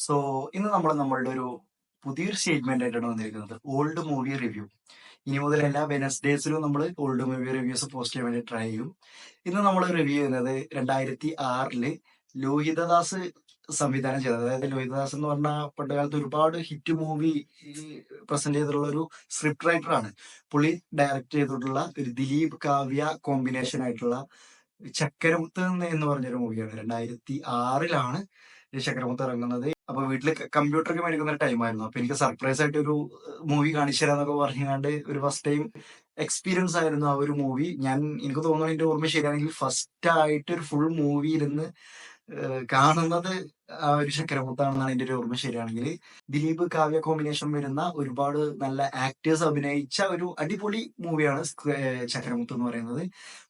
So ഇന്ന് നമ്മൾ നമ്മളുടെ ഒരു പുതിയൊരു സ്റ്റേറ്റ്മെന്റ് ആയിട്ടാണ് വന്നിരിക്കുന്നത്. Old movie review. ഇനി മുതൽ എല്ലാ വെനസ്ഡേസിലും നമ്മൾ ഓൾഡ് മൂവി റിവ്യൂസ് പോസ്റ്റ് ചെയ്യാൻ വേണ്ടി ട്രൈ ചെയ്യും. ഇന്ന് നമ്മൾ റിവ്യൂ ചെയ്യുന്നത് 2006 ലോഹിതദാസ് സംവിധാനം ചെയ്തത്. അതായത് ലോഹിതദാസ് എന്ന് പറഞ്ഞാൽ പണ്ട് കാലത്ത് ഒരുപാട് ഹിറ്റ് മൂവി പ്രസന്റ് ചെയ്തിട്ടുള്ള ഒരു സ്ക്രിപ്റ്റ് റൈറ്റർ ആണ്. പുള്ളി ഡയറക്റ്റ് ചെയ്തിട്ടുള്ള ഒരു ദിലീപ് കാവ്യ കോമ്പിനേഷൻ ആയിട്ടുള്ള ചക്കരമുത്ത് എന്ന് പറഞ്ഞൊരു മൂവിയാണ്. 2006 ഈ ചക്രമുത്ത് ഇറങ്ങുന്നത്. അപ്പൊ വീട്ടില് കമ്പ്യൂട്ടറൊക്കെ മേടിക്കുന്ന ഒരു ടൈമായിരുന്നു. അപ്പൊ എനിക്ക് സർപ്രൈസ് ആയിട്ട് ഒരു മൂവി കാണിച്ചു തരാന്നൊക്കെ പറഞ്ഞാണ്ട് ഒരു ഫസ്റ്റ് ടൈം എക്സ്പീരിയൻസ് ആയിരുന്നു ആ ഒരു മൂവി. എനിക്ക് തോന്നുന്നു എന്റെ ഓർമ്മ ശരിയാണെങ്കിൽ ഫസ്റ്റ് ആയിട്ട് ഒരു ഫുൾ മൂവി ഇരുന്ന് കാണുന്നത് ആ ഒരു ചക്രമുത്താണെന്നാണ് എന്റെ ഒരു ഓർമ്മ ശരിയാണെങ്കിൽ. ദിലീപ് കാവ്യ കോമ്പിനേഷൻ വരുന്ന ഒരുപാട് നല്ല ആക്ടേഴ്സ് അഭിനയിച്ച ഒരു അടിപൊളി മൂവിയാണ് ചക്രമുത്ത് എന്ന് പറയുന്നത്.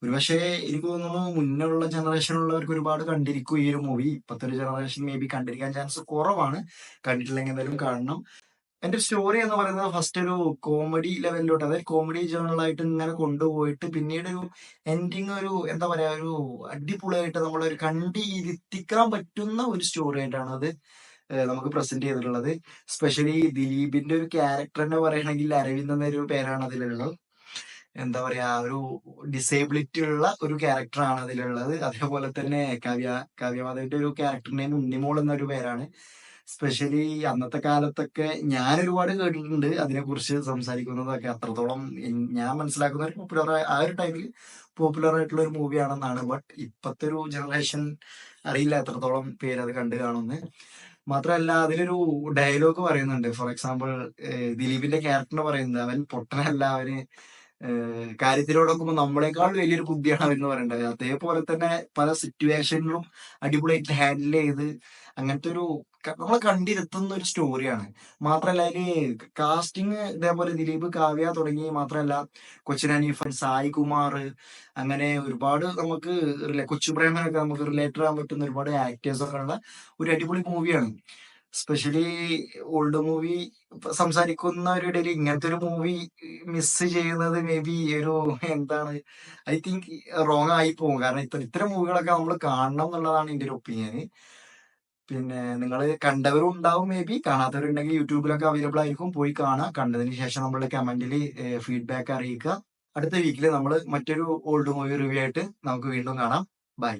ഒരുപക്ഷെ എനിക്ക് തോന്നുന്നു മുന്നേ ഉള്ള ജനറേഷനുള്ളവർക്ക് ഒരുപാട് കണ്ടിരിക്കും ഈ ഒരു മൂവി. ഇപ്പോഴത്തെ ഒരു ജനറേഷൻ മേ ബി കണ്ടിരിക്കാൻ ചാൻസ് കുറവാണ്. കണ്ടിട്ടില്ലെങ്കിൽ എന്തായാലും കാണണം. എന്റെ സ്റ്റോറി എന്ന് പറയുന്നത് ഫസ്റ്റ് ഒരു കോമഡി ലെവലിലോട്ട്, അതായത് കോമഡി ജേണലായിട്ട് ഇങ്ങനെ കൊണ്ടുപോയിട്ട് പിന്നീട് ഒരു എൻഡിങ് ഒരു എന്താ പറയാ ഒരു അടിപൊളിയായിട്ട് നമ്മളൊരു കണ്ടിരുത്തിക്കാൻ പറ്റുന്ന ഒരു സ്റ്റോറി ആയിട്ടാണ് അത് നമുക്ക് പ്രസന്റ് ചെയ്തിട്ടുള്ളത്. സ്പെഷ്യലി ദിലീപിന്റെ ഒരു ക്യാരക്ടർ തന്നെ പറയുകയാണെങ്കിൽ അരവിന്ദ് എന്നൊരു പേരാണ് അതിലുള്ളത്. എന്താ പറയാ ഒരു ഡിസേബിലിറ്റി ഉള്ള ഒരു ക്യാരക്ടറാണ് അതിലുള്ളത്. അതേപോലെ തന്നെ കാവ്യമാധവിന്റെ ഒരു ക്യാരക്ടർ നെയിം ഉണ്ണിമോൾ എന്നൊരു പേരാണ്. സ്പെഷ്യലി അന്നത്തെ കാലത്തൊക്കെ ഞാൻ ഒരുപാട് കേട്ടിട്ടുണ്ട് അതിനെക്കുറിച്ച് സംസാരിക്കുന്നതൊക്കെ. അത്രത്തോളം ഞാൻ മനസ്സിലാക്കുന്ന ഒരു ആ ഒരു ടൈമിൽ പോപ്പുലർ ആയിട്ടുള്ള ഒരു മൂവിയാണെന്നാണ്. ബട്ട് ഇപ്പത്തെ ഒരു ജനറേഷൻ അറിയില്ല എത്രത്തോളം പേര് അത് കണ്ടു കാണുമെന്ന്. മാത്രമല്ല അതിലൊരു ഡയലോഗ് പറയുന്നുണ്ട്. ഫോർ എക്സാമ്പിൾ ദിലീപിന്റെ ക്യാരക്ടറിന് പറയുന്നത് അവൻ പൊട്ടനല്ല, അവന് കാര്യത്തിലൂടെ നോക്കുമ്പോൾ നമ്മളെക്കാൾ വലിയൊരു ബുദ്ധിയാണ് അവൻ എന്ന് പറയേണ്ടത്. അതേപോലെ തന്നെ പല സിറ്റുവേഷനിലും അടിപൊളിയായിട്ട് ഹാൻഡിൽ ചെയ്ത് അങ്ങനത്തെ ഒരു നമ്മളെ കണ്ടിരുത്തുന്ന ഒരു സ്റ്റോറിയാണ്. മാത്രമല്ല അതില് കാസ്റ്റിംഗ് ഇതേപോലെ ദിലീപ് കാവ്യ തുടങ്ങി, മാത്രമല്ല കൊച്ചിൻ ഹനീഫ, സായി കുമാർ, അങ്ങനെ ഒരുപാട് നമുക്ക് കൊച്ചു പ്രേമനൊക്കെ നമുക്ക് റിലേറ്റഡ് ആകാൻ പറ്റുന്ന ഒരുപാട് ആക്ടേഴ്സ് ഒക്കെ ഉള്ള ഒരു അടിപൊളി മൂവിയാണ്. സ്പെഷ്യലി ഓൾഡ് മൂവി സംസാരിക്കുന്നവരുടെ ഇങ്ങനത്തെ ഒരു മൂവി മിസ് ചെയ്യുന്നത് മേ ബി ഒരു എന്താണ്, ഐ തിങ്ക് റോങ് ആയി പോകും. കാരണം ഇത്തരം മൂവികളൊക്കെ നമ്മൾ കാണണം എന്നുള്ളതാണ് എൻ്റെ ഒരു ഒപ്പീനിയന്. പിന്നെ നിങ്ങൾ കണ്ടവരും ഉണ്ടാവും, മേ ബി കാണാത്തവരുണ്ടെങ്കിൽ യൂട്യൂബിലൊക്കെ അവൈലബിൾ ആയിരിക്കും. പോയി കാണാം. കണ്ടതിന് ശേഷം നമ്മളുടെ കമന്റിൽ ഫീഡ്ബാക്ക് അറിയിക്കുക. അടുത്ത വീക്കിൽ നമ്മൾ മറ്റൊരു ഓൾഡ് മൂവി റിവ്യൂ ആയിട്ട് നമുക്ക് വീണ്ടും കാണാം. ബൈ.